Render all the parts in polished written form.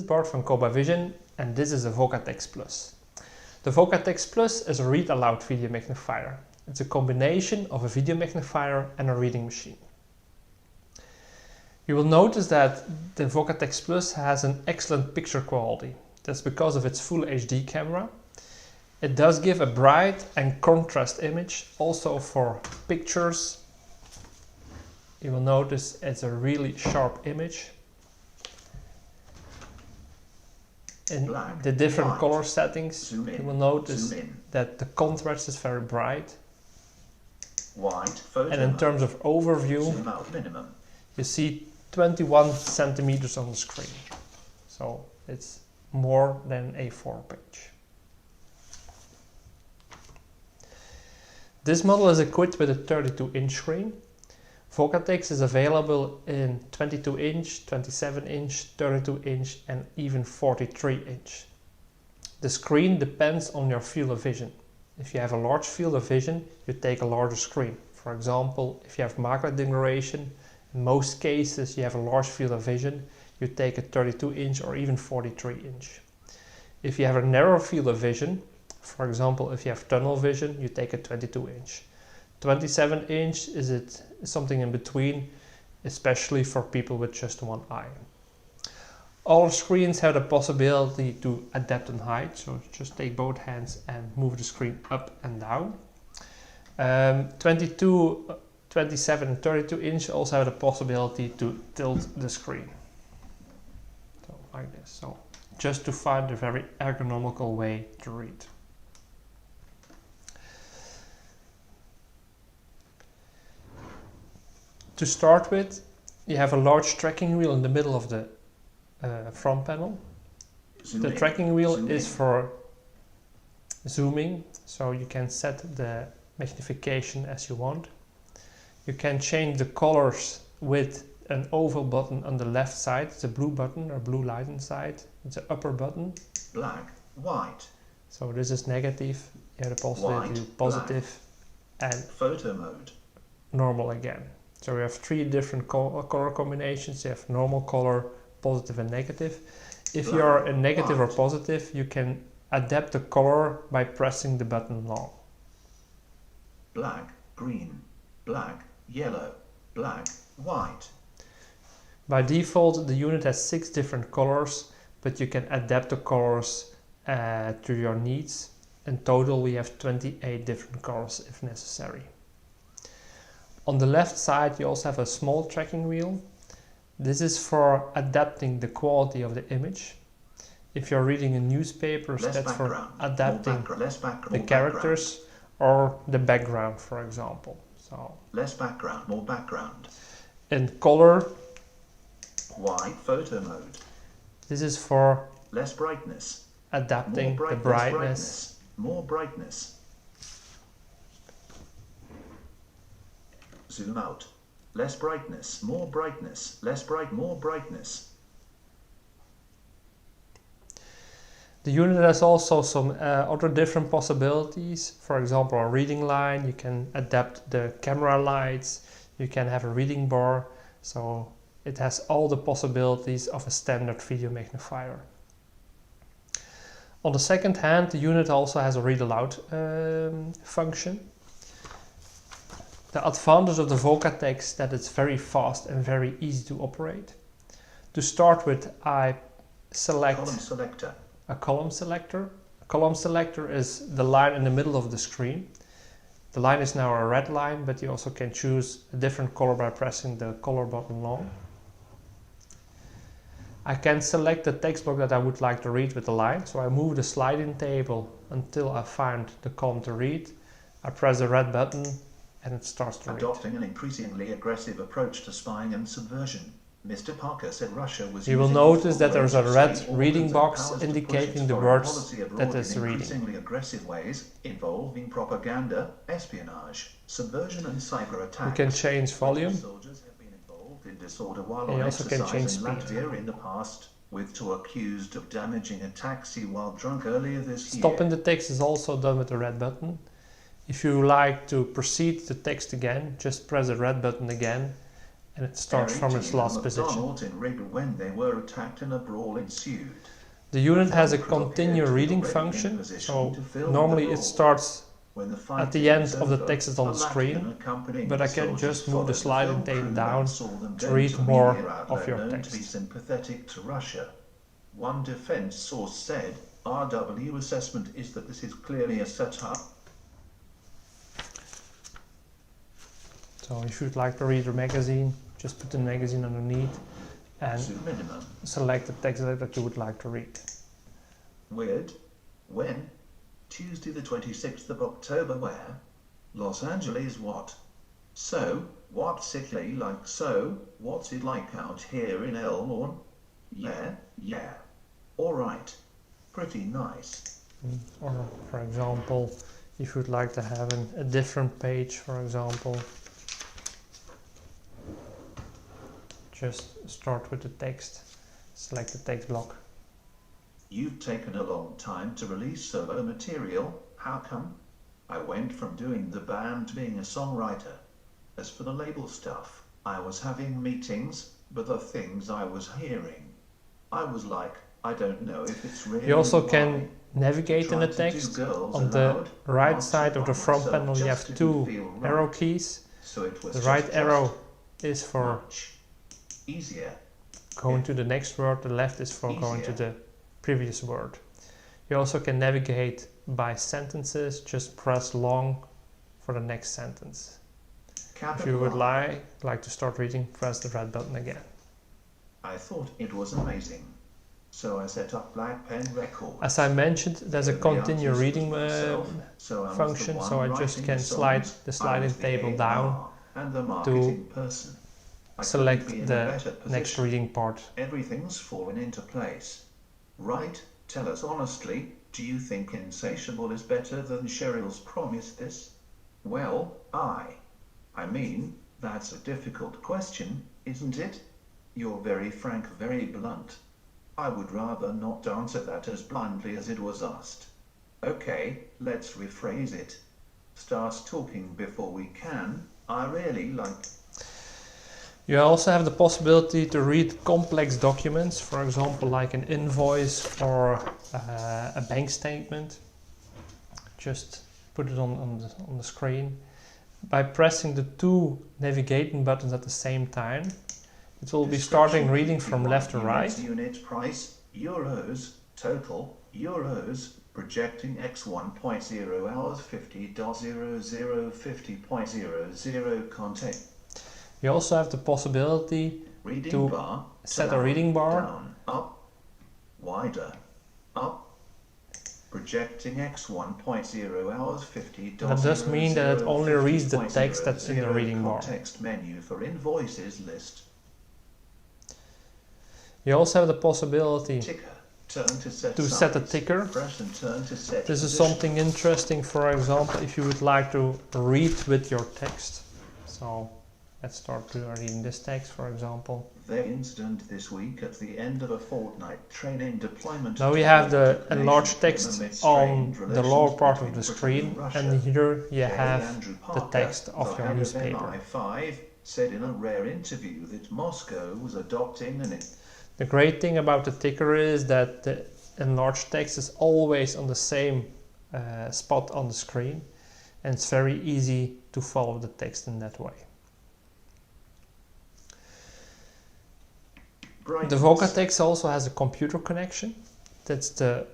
Bart from KOBA Vision, and this is a Vocatex Plus. The Vocatex Plus is a read-aloud video magnifier. It's a combination of a video magnifier and a reading machine. You will notice that the Vocatex Plus has an excellent picture quality. That's because of its full HD camera. It does give a bright and contrast image also for pictures. You will notice it's a really sharp image. In the different color settings, you will notice that the contrast is very bright. And in terms of overview, you see 21 centimeters on the screen. So it's more than A4 page. This model is equipped with a 32-inch screen. Vocatex is available in 22-inch, 27-inch, 32-inch and even 43-inch. The screen depends on your field of vision. If you have a large field of vision, you take a larger screen. For example, if you have macro degeneration, in most cases you have a large field of vision, you take a 32-inch or even 43-inch. If you have a narrow field of vision, for example, if you have tunnel vision, you take a 22-inch. 27-inch is something in between, especially for people with just one eye. All screens have the possibility to adapt in height, so just take both hands and move the screen up and down. 22, 27 and 32-inch also have the possibility to tilt the screen. So like this, so just to find a very ergonomical way to read. To start with, you have a large tracking wheel in the middle of the front panel. The tracking wheel is for zooming, so you can set the magnification as you want. You can change the colors with an oval button on the left side. It's a blue button or blue light inside. It's an upper button. Black, white. So this is negative. You have the possibility to do positive and photo mode. Normal again. So we have three different color combinations. You have normal color, positive and negative. If you are in negative or positive, you can adapt the color by pressing the button long. Black, green, black, yellow, black, white. By default, the unit has 6 different colors, but you can adapt the colors to your needs. In total, we have 28 different colors if necessary. On the left side, you also have a small tracking wheel. This is for adapting the quality of the image. If you're reading a newspaper, that's for adapting the characters or the background, for example. So less background, more background. In color, white photo mode. This is for less brightness, adapting the brightness. More brightness. Zoom out. Less brightness, more brightness, less bright, more brightness. The unit has also some other different possibilities. For example, a reading line. You can adapt the camera lights. You can have a reading bar. So it has all the possibilities of a standard video magnifier. On the second hand, the unit also has a read aloud function. The advantage of the Vocatex is that it's very fast and very easy to operate. To start with, I select a column selector. A column selector is the line in the middle of the screen. The line is now a red line, but you also can choose a different color by pressing the color button long. I can select the text block that I would like to read with the line, so I move the sliding table until I find the column to read. I press the red button and it starts to read. Adopting an increasingly aggressive approach to spying and subversion. Mr. Parker said Russia was. You will notice that there is a red reading box indicating the words that is reading. Increasingly aggressive ways involving propaganda, espionage, subversion and cyber attacks. You can change volume. Soldiers have been involved in disorder while And on you also can change exercise in speed. Latvia in the past, with 2 accused of damaging a taxi while drunk earlier this year. Stopping the text is also done with the red button. If you like to proceed the text again, just press the red button again and it starts from its last position. When they were attacked and a brawl ensued. The unit has a continue reading function, so normally it starts at the end of the text is on the screen, but I can just move the sliding table down to read more of your text. Sympathetic to Russia. One defense source said, RW assessment is that this is clearly a setup. So if you'd like to read a magazine, just put the magazine underneath and select the text that you would like to read. Weird. When? Tuesday the 26th of October where? Los Angeles what? So, what's it like so? What's it like out here in Elmore? Yeah. Alright. Pretty nice. Or, for example, if you'd like to have a different page, for example, just start with the text, select the text block. You've taken a long time to release solo material, how come? I went from doing the band to being a songwriter. As for the label stuff, I was having meetings, but the things I was hearing, I was like, I don't know if it's really. You also can navigate in the text. On the right side of the front panel you have two arrow keys. The right arrow is for going to the next word, the left is for going to the previous word. You also can navigate by sentences, just press long for the next sentence. If you would like to start reading, press the red button again. I thought it was amazing, so I set up Black Pen Records. As I mentioned, there's a continue reading function, so I just can slide the sliding table down to select the next reading part. Everything's fallen into place. Right? Tell us honestly, do you think Insatiable is better than Cheryl's Promise This? Well, I mean, that's a difficult question, isn't it? You're very frank, very blunt. I would rather not answer that as bluntly as it was asked. Okay, let's rephrase it. Start talking before we can. I really like. You also have the possibility to read complex documents, for example, like an invoice or a bank statement. Just put it on the screen. By pressing the two navigating buttons at the same time, it will be starting reading from left to right. Unit price, euros, total, euros, projecting x 1.0 hours 50.00 50.00 content. You also have the possibility to set a reading bar. Down, up, wider, up, projecting x 1.0 hours 50. That does mean that it only reads the text that's in the reading bar. Context menu for invoices list. You also have the possibility to set a ticker. This is something interesting, for example, if you would like to read with your text. So let's start reading this text, for example. The incident this week at the end of a fortnight training deployment. Now we have the enlarged text on the lower part of the screen, and here you have the text of your newspaper. MI5 said in a rare interview that Moscow was adopting an. The great thing about the ticker is that the enlarged text is always on the same spot on the screen, and it's very easy to follow the text in that way. The Vocatex also has a computer connection. That's the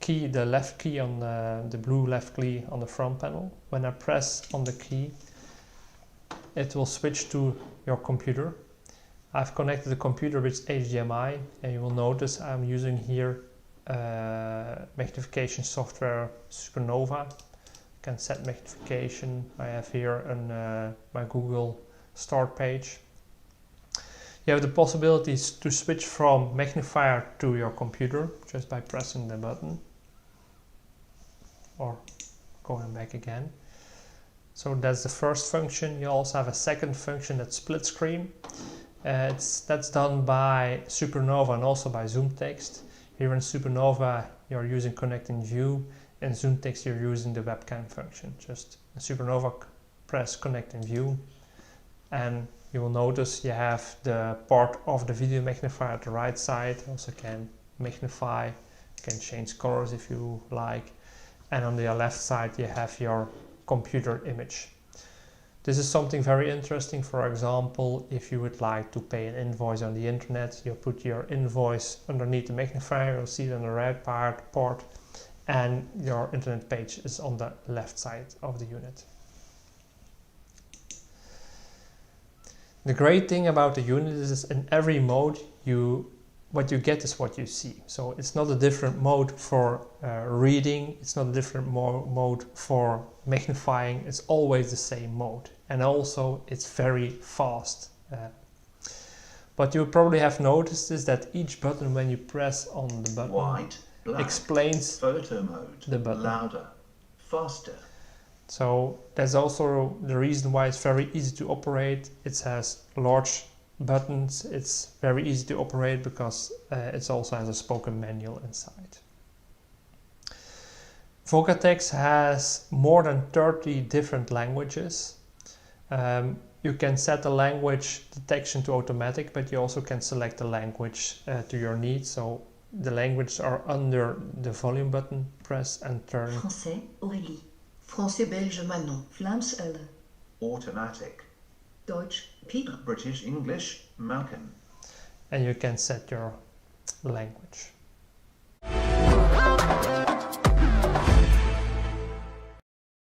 key, the left key on the blue left key on the front panel. When I press on the key, it will switch to your computer. I've connected the computer with HDMI, and you will notice I'm using here magnification software Supernova. You can set magnification. I have here my Google start page. You have the possibilities to switch from Magnifier to your computer just by pressing the button or going back again. So that's the first function. You also have a second function, that's split screen. That's done by Supernova and also by ZoomText. Here in Supernova you're using Connect in View, and ZoomText you're using the webcam function. Just in Supernova press Connect in View and You will notice you have the part of the video magnifier at the right side. Also can magnify, you can change colors if you like. And on the left side you have your computer image. This is something very interesting. For example, if you would like to pay an invoice on the internet, you put your invoice underneath the magnifier, you'll see it on the right part, and your internet page is on the left side of the unit. The great thing about the unit is in every mode what you get is what you see. So it's not a different mode for reading, it's not a different mode for magnifying, it's always the same mode. And also it's very fast. But you probably have noticed is that each button, when you press on the button, White, black, explains photo mode, the button. louder, faster. So that's also the reason why it's very easy to operate. It has large buttons, it's very easy to operate because it also has a spoken manual inside. Vocatex has more than 30 different languages. You can set the language detection to automatic, but you also can select the language to your needs. So the languages are under the volume button, press and turn. Français, Aurélie. Français belge Manon. Vlaams Elle. Automatic. Deutsch Peter. British English, Malcolm. And you can set your language.